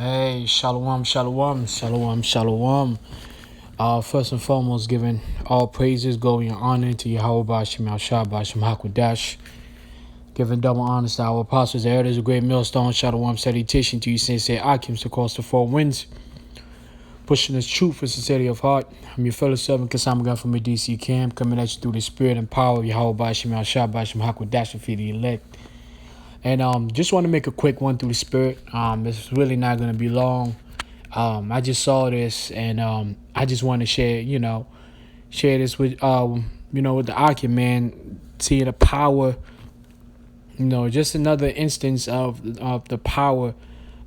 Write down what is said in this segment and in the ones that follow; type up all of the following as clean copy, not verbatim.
Hey, shalom, shalom, shalom, shalom. First and foremost, giving all praises, glory, and honor to Yahweh Bashim Al Bashim Hakwadash. Giving double honors to our apostles, the elders, a great millstone, shalom, salutation to you, sensei Akims across the four winds. Pushing this truth with sincerity of heart. I'm your fellow servant, Kasamagan from the DC camp, coming at you through the spirit and power of Yahweh Bashim Al Bashim Hakwadash for the elect. And just want to make a quick one through the spirit. It's really not going to be long. I just saw this, and I just want to share this with with the Aki, man. Seeing the power, just another instance of the power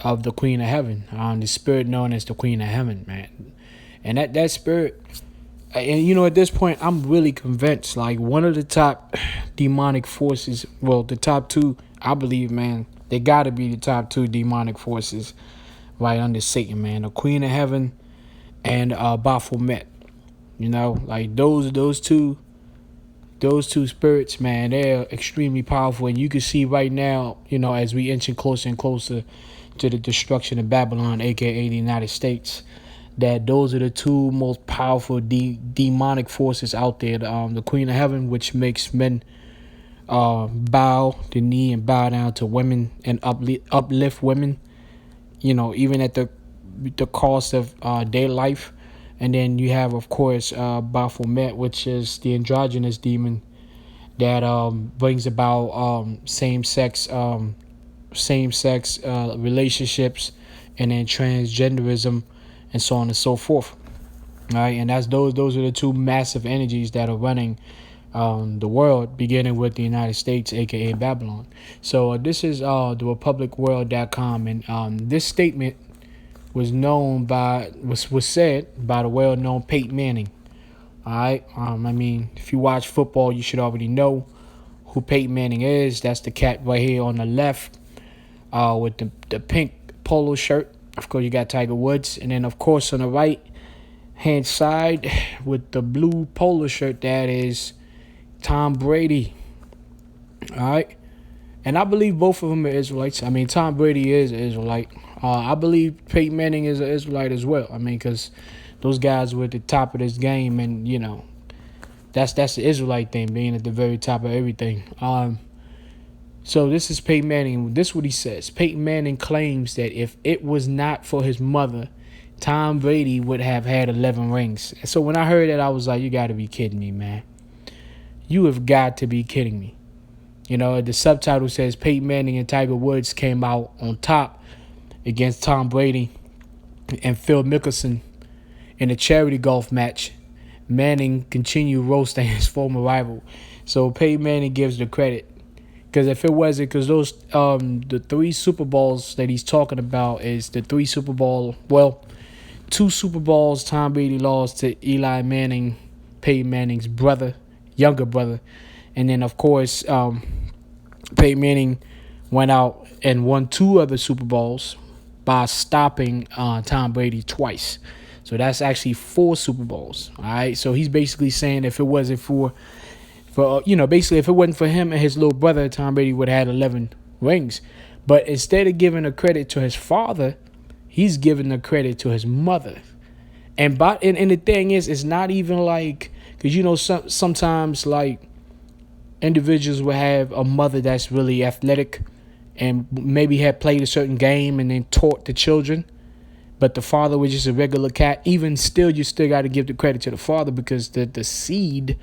of the Queen of Heaven, the spirit known as the Queen of Heaven, man. And that spirit, and at this point, I'm really convinced, like, one of the top demonic forces, well, the top two, I believe, man, they got to be the top two demonic forces right under Satan, man. The Queen of Heaven and Baphomet. Like those two spirits, man, they're extremely powerful. And you can see right now, as we inching closer and closer to the destruction of Babylon, aka the United States, that those are the two most powerful demonic forces out there. The Queen of Heaven, which makes men bow the knee and bow down to women and uplift women, even at the cost of their life. And then you have, of course, Baphomet, which is the androgynous demon that brings about same-sex relationships, and then transgenderism, and so on and so forth. All right, and those are the two massive energies that are running the world, beginning with the United States, aka Babylon. So this is therepublicworld.com, and this statement was said by the well-known Peyton Manning. All right, if you watch football, you should already know who Peyton Manning is. That's the cat right here on the left, with the pink polo shirt. Of course, you got Tiger Woods, and then of course on the right hand side with the blue polo shirt, that is Tom Brady. All right, and I believe both of them are Israelites. Tom Brady is an Israelite. I believe Peyton Manning is an Israelite as well. Because those guys were at the top of this game, and that's the Israelite thing, being at the very top of everything. So this is Peyton Manning. This is what he says. Peyton Manning claims that if it was not for his mother, Tom Brady would have had 11 rings. So when I heard that, I was like, you got to be kidding me, man. You have got to be kidding me. The subtitle says Peyton Manning and Tiger Woods came out on top against Tom Brady and Phil Mickelson in a charity golf match. Manning continued roasting his former rival. So Peyton Manning gives the credit. Because if it wasn't, because those the 3 Super Bowls that he's talking about is the 3 Super Bowl, 2 Super Bowls Tom Brady lost to Eli Manning, Peyton Manning's younger brother. And then, of course, Peyton Manning went out and won 2 other Super Bowls by stopping Tom Brady twice. So that's actually 4 Super Bowls. All right. So he's basically saying if it wasn't if it wasn't for him and his little brother, Tom Brady would have had 11 rings. But instead of giving the credit to his father, he's giving the credit to his mother. And the thing is, it's not even like, because sometimes like individuals will have a mother that's really athletic and maybe had played a certain game and then taught the children, but the father was just a regular cat. Even still, you still got to give the credit to the father, because the seed,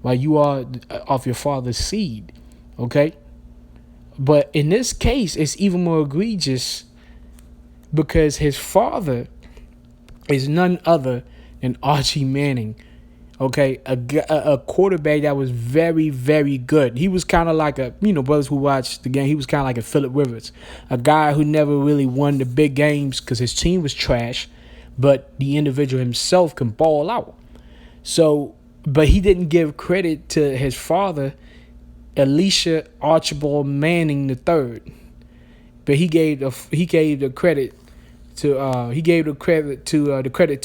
you are of your father's seed, okay? But in this case, it's even more egregious, because his father is none other than Archie Manning, okay? A quarterback that was very, very good. He was kind of like brothers who watched the game, he was kind of like a Phillip Rivers, a guy who never really won the big games because his team was trash, but the individual himself can ball out. So, but he didn't give credit to his father, Elisha Archibald Manning III. But he gave the credit to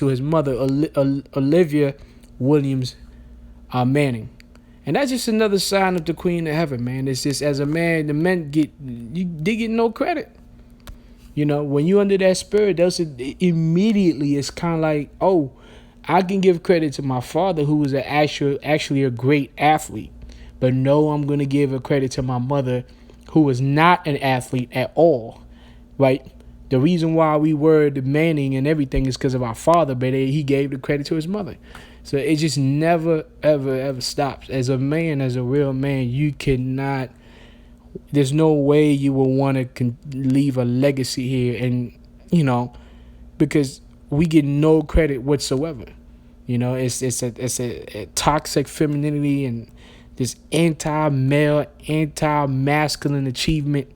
his mother, Olivia Williams Manning. And that's just another sign of the Queen of Heaven, man. It's just, as a man, the men get no credit. You know, when you under that spirit, that's immediately it's kind of like, oh, I can give credit to my father who was actually a great athlete, but no, I'm gonna give a credit to my mother who was not an athlete at all, right? The reason why we were demanding and everything is because of our father, but he gave the credit to his mother. So it just never, ever, ever stops. As a man, as a real man, you cannot. There's no way you will want to leave a legacy here, and because we get no credit whatsoever. It's a toxic femininity and this anti-male, anti-masculine achievement.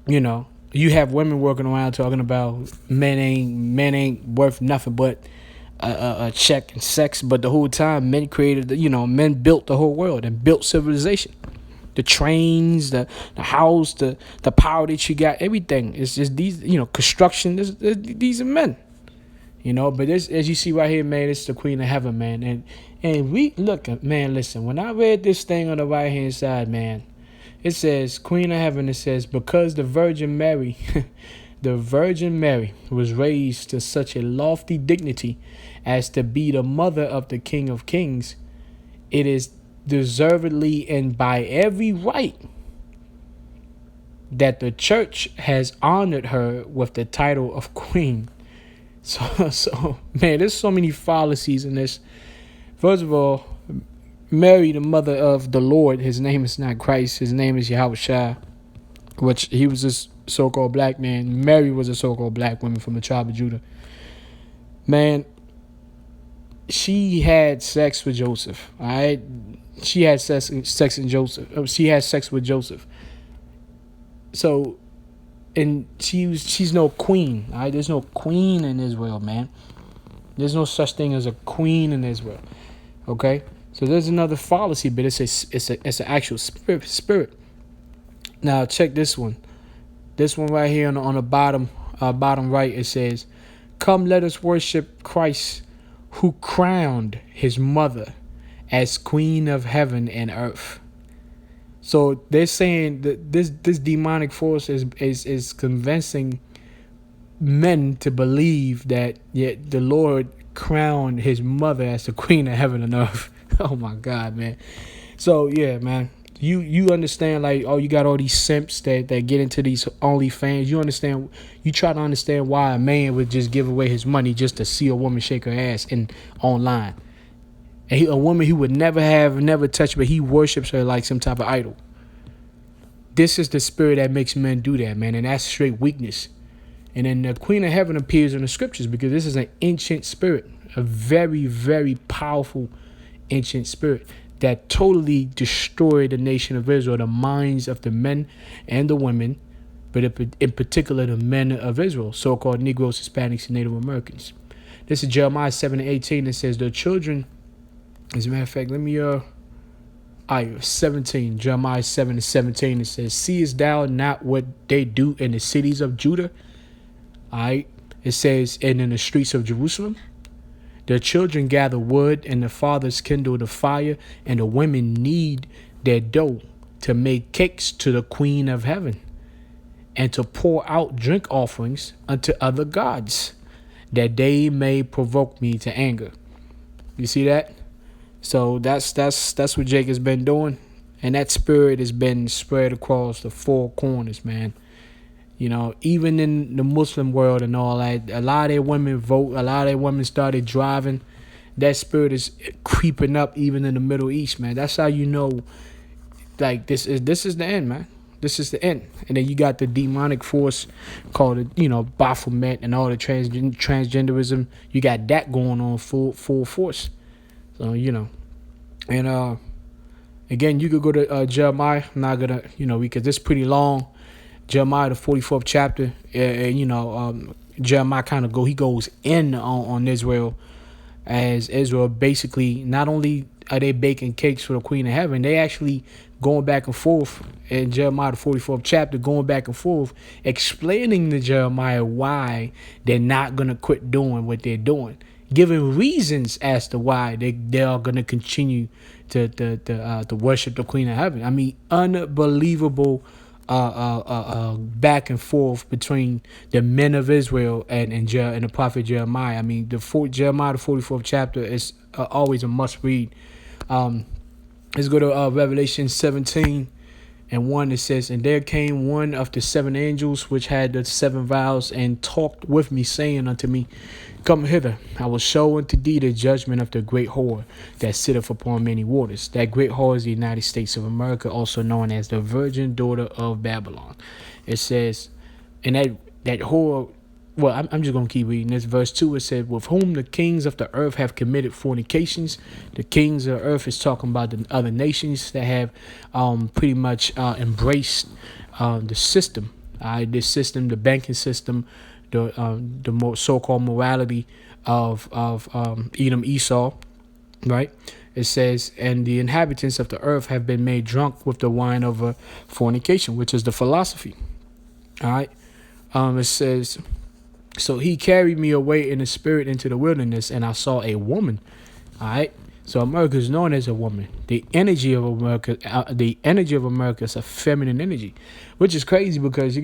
You have women working around talking about men ain't worth nothing but a check and sex, but the whole time men built the whole world and built civilization. The trains, the house, the power that you got, everything. It's just these, construction. These are men, But this, as you see right here, man, it's the Queen of Heaven, man, and we look, man. Listen, when I read this thing on the right hand side, man, it says Queen of Heaven. It says because the Virgin Mary, the Virgin Mary was raised to such a lofty dignity as to be the mother of the King of Kings. It is deservedly and by every right that the church has honored her with the title of queen. So man, there's so many fallacies in this. First of all, Mary, the mother of the Lord, his name is not Christ, his name is Yahushua, which he was this so-called black man. Mary was a so-called black woman from the tribe of Judah. Man, she had sex with Joseph, all right? She had sex in Joseph. She had sex with Joseph. So, and she's no queen. All right, there's no queen in Israel, man. There's no such thing as a queen in Israel. Okay, so there's another fallacy, but it's an actual spirit. Now check this one. This one right here on the bottom right. It says, "Come, let us worship Christ, who crowned his mother as Queen of Heaven and Earth." So they're saying that this demonic force is convincing men to believe that the Lord crowned his mother as the Queen of Heaven and Earth. Oh my God, man. So yeah, man. You understand, like, oh, you got all these simps that get into these OnlyFans. You try to understand why a man would just give away his money just to see a woman shake her ass online. And a woman he would never touch, but he worships her like some type of idol. This is the spirit that makes men do that, man, and that's straight weakness. And then the Queen of Heaven appears in the scriptures because this is an ancient spirit, a very, very powerful ancient spirit that totally destroyed the nation of Israel, the minds of the men and the women, but in particular the men of Israel, so-called Negroes, Hispanics, and Native Americans. This is Jeremiah 7:18. It says, the children, as a matter of fact, 17, Jeremiah 7:17, it says, seest thou not what they do in the cities of Judah? All right. It says, and in the streets of Jerusalem, the children gather wood and the fathers kindle the fire, and the women knead their dough to make cakes to the Queen of Heaven, and to pour out drink offerings unto other gods, that they may provoke me to anger. You see that? So that's what Jake has been doing, and that spirit has been spread across the four corners, man. Even in the Muslim world and all that, a lot of their women vote. A lot of their women started driving. That spirit is creeping up even in the Middle East, man. That's how you know, like, this is the end, man. This is the end. And then you got the demonic force called, Baphomet and all the transgenderism. You got that going on full force. So, and again, you could go to Jeremiah. I'm not gonna, because it's pretty long. Jeremiah, the 44th chapter, Jeremiah he goes in on Israel, as Israel basically, not only are they baking cakes for the Queen of Heaven, they actually going back and forth in Jeremiah, the 44th chapter, going back and forth, explaining to Jeremiah why they're not going to quit doing what they're doing, giving reasons as to why they are going to continue to worship the Queen of Heaven. I mean, unbelievable back and forth between the men of Israel and the prophet Jeremiah. I mean, Jeremiah, the 44th chapter, is always a must read. Let's go to Revelation 17:1. It says, "And there came one of the seven angels which had the seven vials, and talked with me, saying unto me, Come hither, I will show unto thee the judgment of the great whore that sitteth upon many waters. That great whore is the United States of America, also known as the virgin daughter of Babylon." It says, and that whore, well, I'm just going to keep reading this. Verse 2, it said, "With whom the kings of the earth have committed fornications." The kings of the earth is talking about the other nations that have pretty much embraced the system. This system, the banking system, the more so-called morality of Edom, Esau, right? It says, "And the inhabitants of the earth have been made drunk with the wine of fornication," which is the philosophy. All right. It says, "So he carried me away in the spirit into the wilderness, and I saw a woman." All right. So America is known as a woman. The energy of America is a feminine energy, which is crazy because you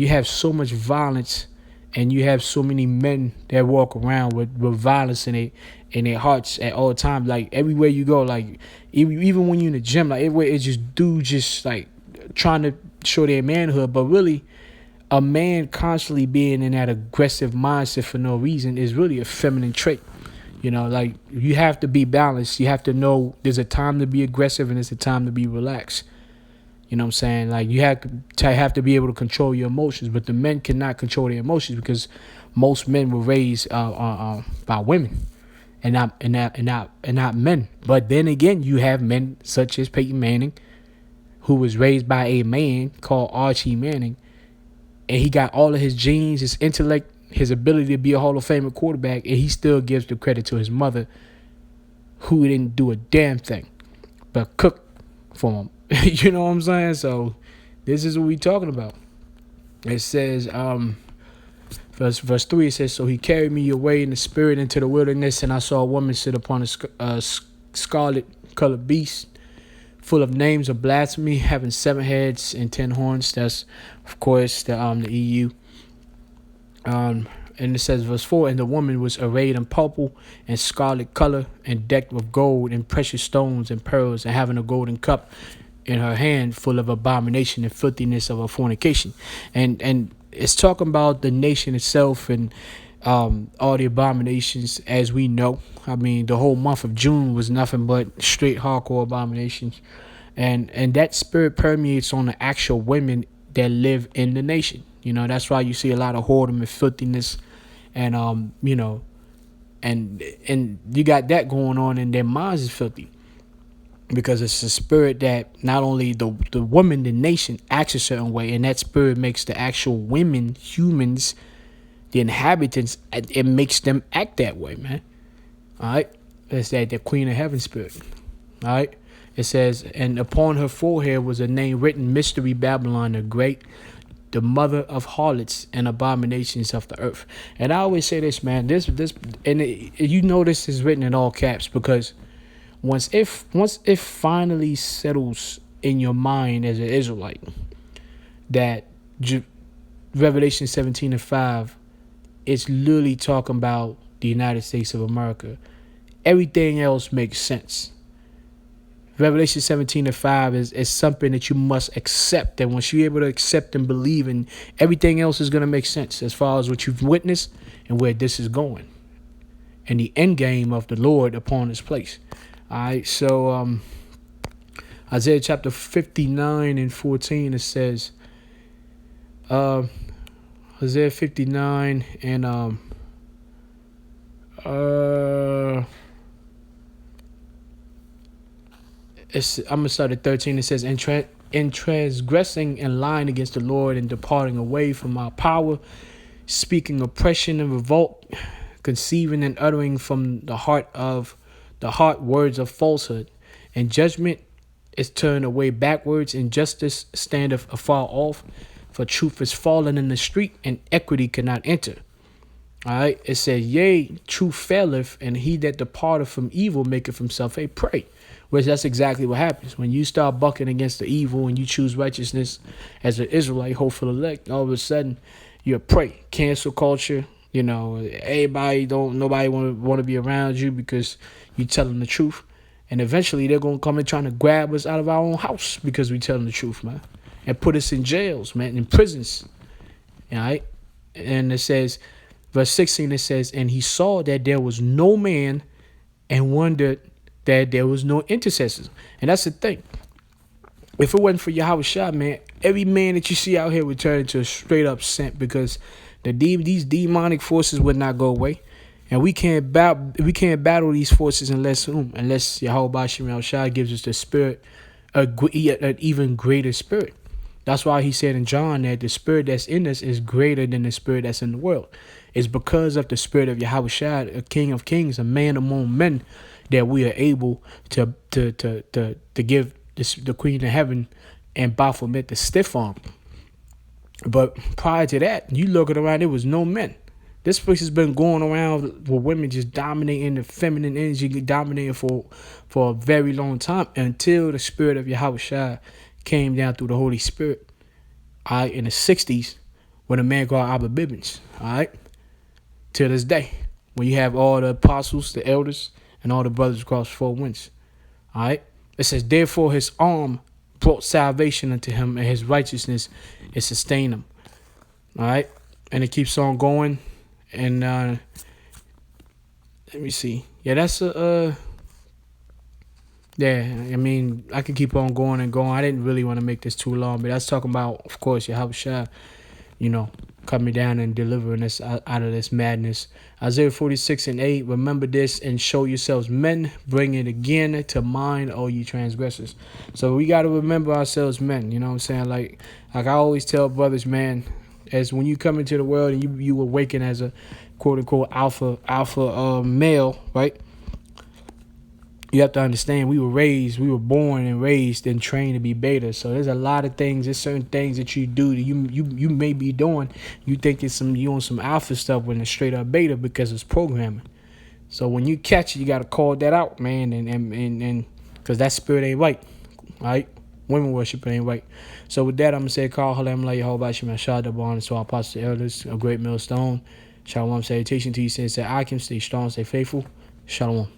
have so much violence, and you have so many men that walk around with violence in their hearts at all times. Like everywhere you go, like even when you're in the gym, like everywhere it's just dudes just like trying to show their manhood, but really a man constantly being in that aggressive mindset for no reason is really a feminine trait. You know, like you have to be balanced. You have to know there's a time to be aggressive and there's a time to be relaxed. You know what I'm saying? Like you have to be able to control your emotions, but the men cannot control their emotions because most men were raised by women and not men. But then again, you have men such as Peyton Manning, who was raised by a man called Archie Manning, and he got all of his genes, his intellect, his ability to be a Hall of Famer quarterback, and he still gives the credit to his mother, who didn't do a damn thing but cook for him. You know what I'm saying? So this is what we talking about. It says, verse 3, it says, "So he carried me away in the spirit into the wilderness, and I saw a woman sit upon a scarlet colored beast, full of names of blasphemy, having 7 heads and 10 horns." That's, of course, the EU. And it says, verse 4, "And the woman was arrayed in purple and scarlet color, and decked with gold and precious stones and pearls, and having a golden cup in her hand, full of abomination and filthiness of her fornication." And it's talking about the nation itself and all the abominations, as we know. I mean, the whole month of June was nothing but straight hardcore abominations, and that spirit permeates on the actual women that live in the nation. You know, that's why you see a lot of whoredom and filthiness, and you know, and you got that going on, and their minds is filthy. Because it's a spirit that not only the woman, the nation acts a certain way, and that spirit makes the actual women, humans, the inhabitants, it makes them act that way, man. All right, that's the Queen of Heaven spirit. All right, it says, "And upon her forehead was a name written, Mystery Babylon the Great, the mother of harlots and abominations of the earth." And I always say this, man. You know this is written in all caps because once it finally settles in your mind as an Israelite that Revelation 17:5 is literally talking about the United States of America, everything else makes sense. Revelation 17:5 is something that you must accept, and once you're able to accept and believe, and everything else is going to make sense as far as what you've witnessed and where this is going, and the end game of the Lord upon this place. All right, so Isaiah chapter 59:14, it says, Isaiah 59 and I'm gonna start at 13. It says, "In transgressing and lying against the Lord, and departing away from our power, speaking oppression and revolt, conceiving and uttering from the heart words of falsehood, and judgment is turned away backwards, and justice standeth afar off, for truth is fallen in the street, and equity cannot enter." All right, it says, "Yea, truth faileth, and he that departeth from evil maketh himself a prey." Which that's exactly what happens. When you start bucking against the evil and you choose righteousness as an Israelite, hopeful elect, all of a sudden you're a prey. Cancel culture, nobody want to be around you because you tell them the truth. And eventually they're going to come and trying to grab us out of our own house because we tell them the truth, man. And put us in jails, man, in prisons. All right? And it says, verse 16, it says, and he saw that there was no man and wondered that there was no intercessors. And that's the thing. If it wasn't for Yahweh Shah, man, every man that you see out here would turn into a straight up saint because these demonic forces would not go away. And we can't battle these forces unless Yahweh Bashim Shah gives us the spirit, an even greater spirit. That's why he said in John that the spirit that's in us is greater than the spirit that's in the world. It's because of the spirit of Yahweh Shah, a King of Kings, a man among men, that we are able to give the Queen of Heaven and Baphomet the stiff arm. But prior to that, you looking around, there was no men. This place has been going around with women just dominating the feminine energy, dominating for a very long time until the spirit of Yahweh Shah came down through the Holy Spirit. All right, in the 60s, when a man called Abba Bibbins. All right, till this day, when you have all the apostles, the elders, and all the brothers across four winds. All right, it says, therefore his arm brought salvation unto him, and his righteousness it sustained him. All right, and it keeps on going. And let me see. Yeah, that's yeah, I mean, I could keep on going and going. I didn't really want to make this too long, but that's talking about, of course, Yahweh Shah, coming down and delivering us out of this madness. Isaiah 46:8, remember this and show yourselves men, bring it again to mind, all you transgressors. So we got to remember ourselves men, you know what I'm saying? Like I always tell brothers, man, as when you come into the world and you awaken as a quote-unquote alpha male, right? You have to understand we were born and raised and trained to be beta. So there's a lot of things, there's certain things that you do that you may be doing. You think you on some alpha stuff when it's straight up beta because it's programming. So when you catch it, you gotta call that out, man, and because that spirit ain't right. Right? Women worship ain't right. So with that, I'm gonna say call Halam La Yehovah Shema Shadaban, so our apostle elders, a great millstone. Shalom salutation to you, says that I can stay strong, stay faithful. Shalom.